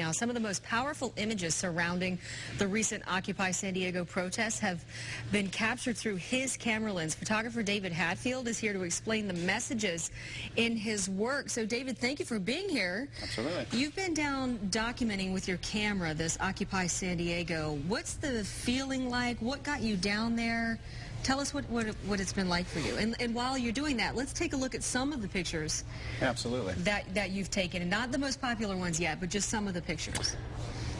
now. Some of the most powerful images surrounding the recent Occupy San Diego protests have been captured through his camera lens. Photographer David Hatfield is here to explain the messages in his work. So, David, thank you for being here. Absolutely. You've been down documenting with your camera this Occupy San Diego. What's the feeling like? What got you down there? Tell us what it's been like for you. And while you're doing that, let's take a look at some of the pictures. Absolutely. That you've taken, and not the most popular ones yet, but just some of the pictures.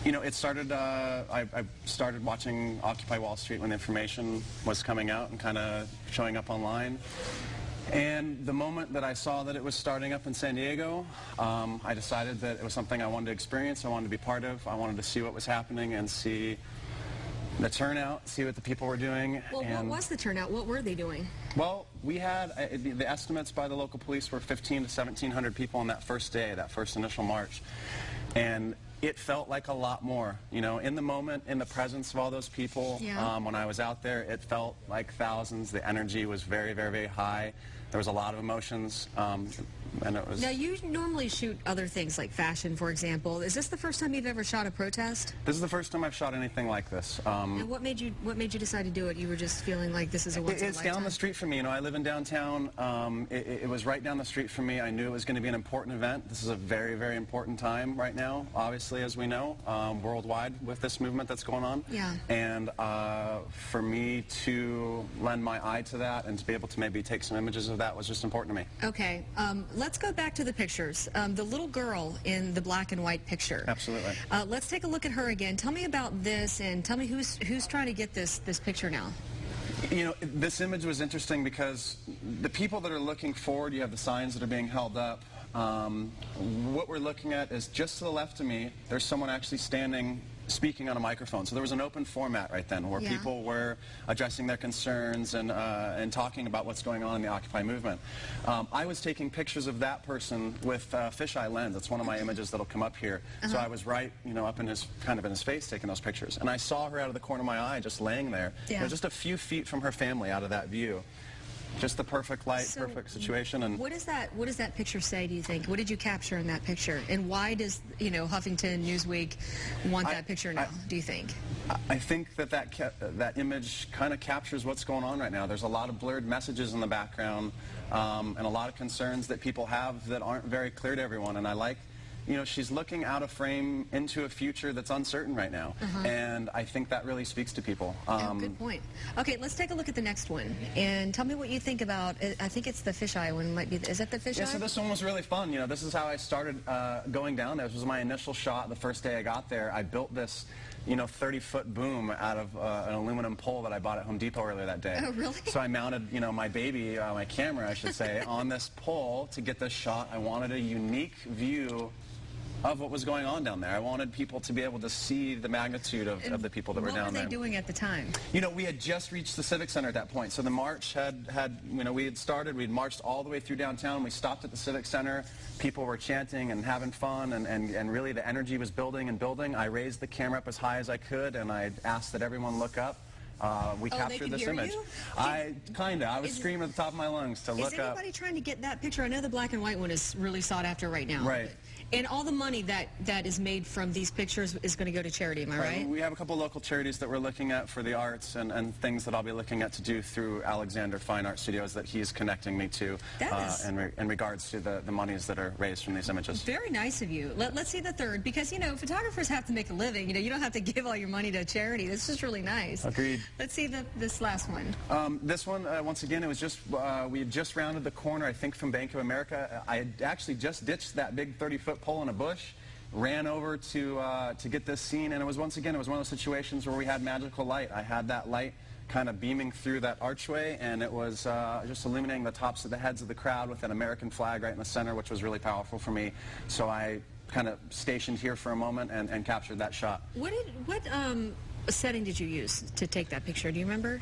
You know, it started, I started watching Occupy Wall Street when the information was coming out and kind of showing up online. And the moment that I saw that it was starting up in San Diego, I decided that it was something I wanted to experience, I wanted to be part of, I wanted to see what was happening and see the turnout, see what the people were doing. Well, what was the turnout? What were they doing? Well, we had, the estimates by the local police were 1,500 to 1,700 people on that first day, that first initial march. And it felt like a lot more. You know, in the moment, in the presence of all those people, yeah. When I was out there, it felt like thousands. The energy was very, very, very high. There was a lot of emotions, and it was... Now, you normally shoot other things like fashion, for example. Is this the first time you've ever shot a protest? This is the first time I've shot anything like this. And what made you decide to do it? You were just feeling like this is a once in a lifetime? It's down the street from me. You know, I live in downtown. It was right down the street from me. I knew it was going to be an important event. This is a very, very important time right now, obviously, as we know, worldwide with this movement that's going on. Yeah. And for me to lend my eye to that and to be able to maybe take some images of that was just important to me. Okay, let's go back to the pictures. The little girl in the black and white picture. Absolutely. Let's take a look at her again. Tell me about this, and tell me who's trying to get this picture now. You know, this image was interesting because the people that are looking forward, you have the signs that are being held up. What we're looking at is just to the left of me, there's someone actually standing speaking on a microphone. So there was an open format right then where people were addressing their concerns and talking about what's going on in the Occupy movement. I was taking pictures of that person with a fisheye lens. That's one of my images that'll come up here. So I was right, you know, up in his, kind of in his face taking those pictures. And I saw her out of the corner of my eye just laying there. You know, just a few feet from her family out of that view. Just the perfect light, so perfect situation. And what does that picture say, do you think? What did you capture in that picture? And why does, you know, Huffington, Newsweek want that picture now, do you think? I think that image kind of captures what's going on right now. There's a lot of blurred messages in the background and a lot of concerns that people have that aren't very clear to everyone. And I like, you know, she's looking out of frame into a future that's uncertain right now. And I think that really speaks to people. Good point. Okay, let's take a look at the next one. And tell me what you think about, I think it's the fisheye one. Might be, is that the fisheye? Yeah, so this one was really fun. You know, this is how I started going down there. This was my initial shot the first day I got there. I built this, you know, 30-foot boom out of an aluminum pole that I bought at Home Depot earlier that day. Oh, really? So I mounted, you know, my baby, my camera, I should say, on this pole to get this shot. I wanted a unique view of what was going on down there. I wanted people to be able to see the magnitude of the people that were down there. What were they doing at the time? You know, we had just reached the Civic Center at that point. So the march had you know, we had started, we'd marched all the way through downtown. We stopped at the Civic Center. People were chanting and having fun, and really the energy was building and building. I raised the camera up as high as I could, and I asked that everyone look up. We captured this image. I was screaming at the top of my lungs to look up. Is anybody trying to get that picture? I know the black and white one is really sought after right now. Right. And all the money that is made from these pictures is going to go to charity, am I right? We have a couple local charities that we're looking at for the arts and things that I'll be looking at to do through Alexander Fine Art Studios that he's connecting me to in regards to the monies that are raised from these images. Very nice of you. Let's see the third, because, you know, photographers have to make a living. You know, you don't have to give all your money to charity. This is really nice. Agreed. Let's see this last one. This one, once again, it was just, we had just rounded the corner, I think, from Bank of America. I had actually just ditched that big 30-foot pole in a bush, ran over to get this scene, and it was, once again, it was one of those situations where we had magical light. I had that light kind of beaming through that archway, and it was just illuminating the tops of the heads of the crowd with an American flag right in the center, which was really powerful for me. So I kind of stationed here for a moment and captured that shot. What setting did you use to take that picture? Do you remember?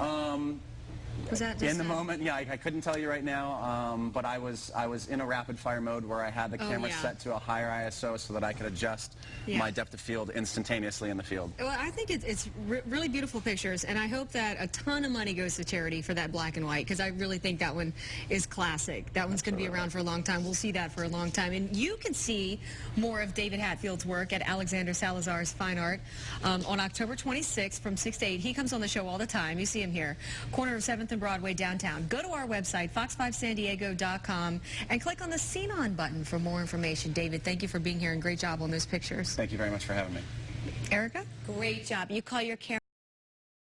Was that just in the moment? Yeah, I couldn't tell you right now, but I was in a rapid fire mode where I had the camera set to a higher ISO so that I could adjust my depth of field instantaneously in the field. Well, I think it's really beautiful pictures, and I hope that a ton of money goes to charity for that black and white, because I really think that one is classic. That one's going to be around for a long time. We'll see that for a long time. And you can see more of David Hatfield's work at Alexander Salazar's Fine Art on October 26th from 6 to 8. He comes on the show all the time. You see him here, corner of 7th and Broadway downtown. Go to our website, fox5sandiego.com, and click on the Scene On button for more information. David, thank you for being here, and great job on those pictures. Thank you very much for having me. Erica? Great job. You call your camera